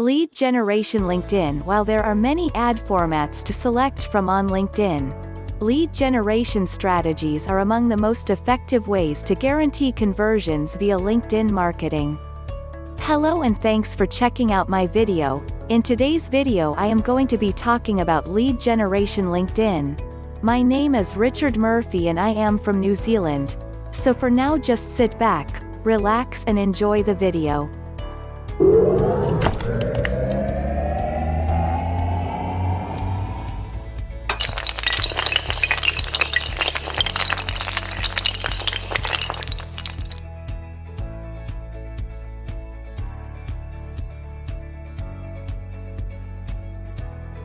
Lead generation LinkedIn. While there are many ad formats to select from on LinkedIn, lead generation strategies are among the most effective ways to guarantee conversions via LinkedIn marketing. Hello and thanks for checking out my video. In today's video I am going to be talking about lead generation LinkedIn. My name is Richard Murphy and I am from New Zealand. So for now just sit back, relax and enjoy the video.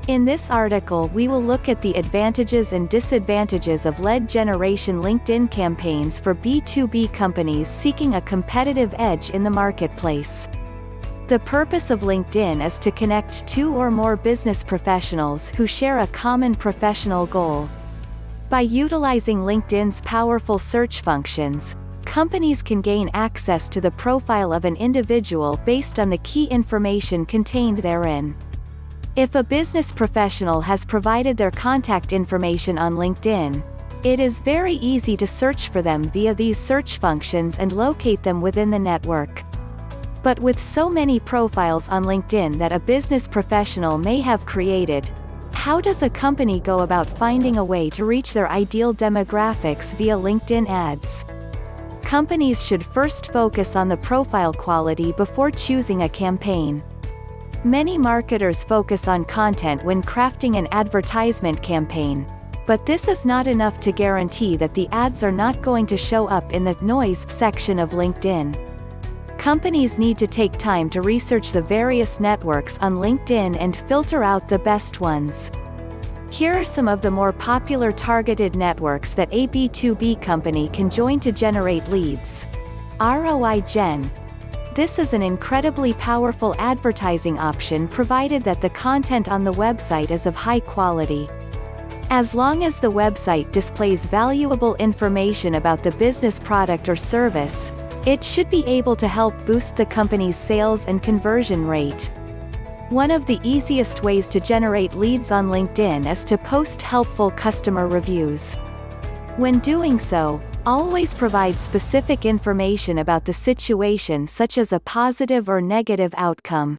In this article we will look at the advantages and disadvantages of lead generation LinkedIn campaigns for B2B companies seeking a competitive edge in the marketplace. The purpose of LinkedIn is to connect two or more business professionals who share a common professional goal. By utilizing LinkedIn's powerful search functions, companies can gain access to the profile of an individual based on the key information contained therein. If a business professional has provided their contact information on LinkedIn, it is very easy to search for them via these search functions and locate them within the network. But with so many profiles on LinkedIn that a business professional may have created, how does a company go about finding a way to reach their ideal demographics via LinkedIn ads? Companies should first focus on the profile quality before choosing a campaign. Many marketers focus on content when crafting an advertisement campaign, but this is not enough to guarantee that the ads are not going to show up in the noise section of LinkedIn. Companies need to take time to research the various networks on LinkedIn and filter out the best ones. Here are some of the more popular targeted networks that a B2B company can join to generate leads. ROI Gen. This is an incredibly powerful advertising option provided that the content on the website is of high quality. As long as the website displays valuable information about the business product or service, it should be able to help boost the company's sales and conversion rate. One of the easiest ways to generate leads on LinkedIn is to post helpful customer reviews. When doing so, always provide specific information about the situation such as a positive or negative outcome.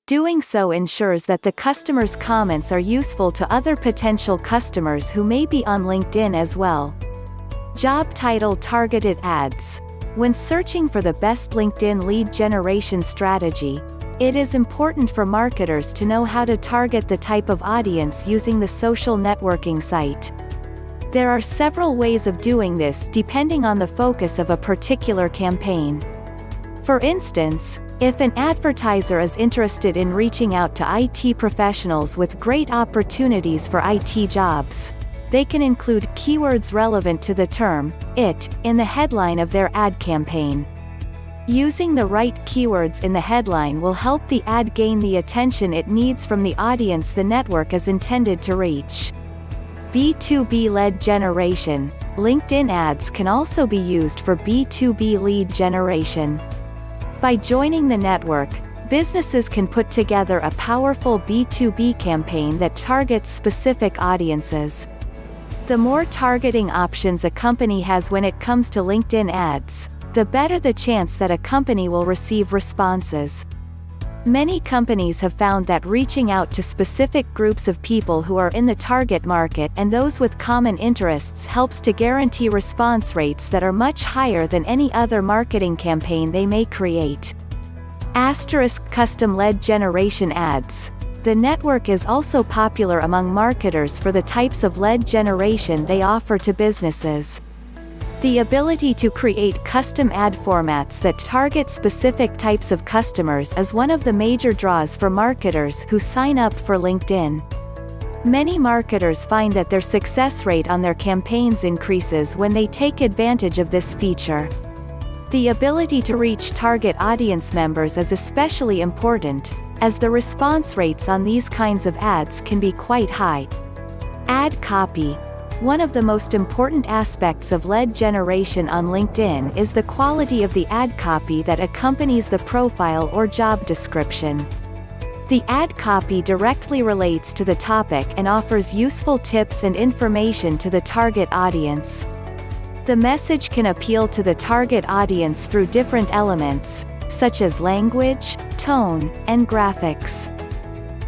Doing so ensures that the customer's comments are useful to other potential customers who may be on LinkedIn as well. Job title targeted ads. When searching for the best LinkedIn lead generation strategy, it is important for marketers to know how to target the type of audience using the social networking site. There are several ways of doing this depending on the focus of a particular campaign. For instance, if an advertiser is interested in reaching out to IT professionals with great opportunities for IT jobs, they can include keywords relevant to the term "it" in the headline of their ad campaign. Using the right keywords in the headline will help the ad gain the attention it needs from the audience the network is intended to reach. B2B lead generation. LinkedIn ads can also be used for B2B lead generation. By joining the network, businesses can put together a powerful B2B campaign that targets specific audiences. The more targeting options a company has when it comes to LinkedIn ads, the better the chance that a company will receive responses. Many companies have found that reaching out to specific groups of people who are in the target market and those with common interests helps to guarantee response rates that are much higher than any other marketing campaign they may create. Custom lead generation ads. The network is also popular among marketers for the types of lead generation they offer to businesses. The ability to create custom ad formats that target specific types of customers is one of the major draws for marketers who sign up for LinkedIn. Many marketers find that their success rate on their campaigns increases when they take advantage of this feature. The ability to reach target audience members is especially important, as the response rates on these kinds of ads can be quite high. Ad copy. One of the most important aspects of lead generation on LinkedIn is the quality of the ad copy that accompanies the profile or job description. The ad copy directly relates to the topic and offers useful tips and information to the target audience. The message can appeal to the target audience through different elements, such as language, tone, and graphics.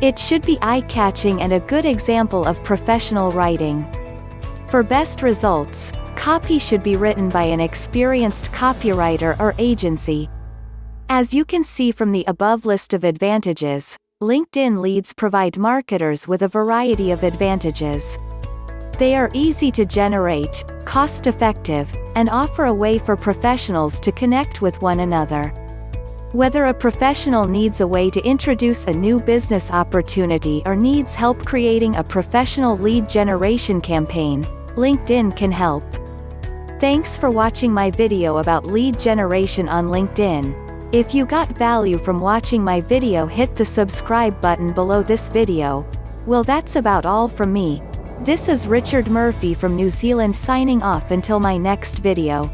It should be eye-catching and a good example of professional writing. For best results, copy should be written by an experienced copywriter or agency. As you can see from the above list of advantages, LinkedIn leads provide marketers with a variety of advantages. They are easy to generate, cost-effective, and offer a way for professionals to connect with one another. Whether a professional needs a way to introduce a new business opportunity or needs help creating a professional lead generation campaign, LinkedIn can help. Thanks for watching my video about lead generation on LinkedIn. If you got value from watching my video, hit the subscribe button below this video. Well, that's about all from me. This is Richard Murphy from New Zealand signing off until my next video.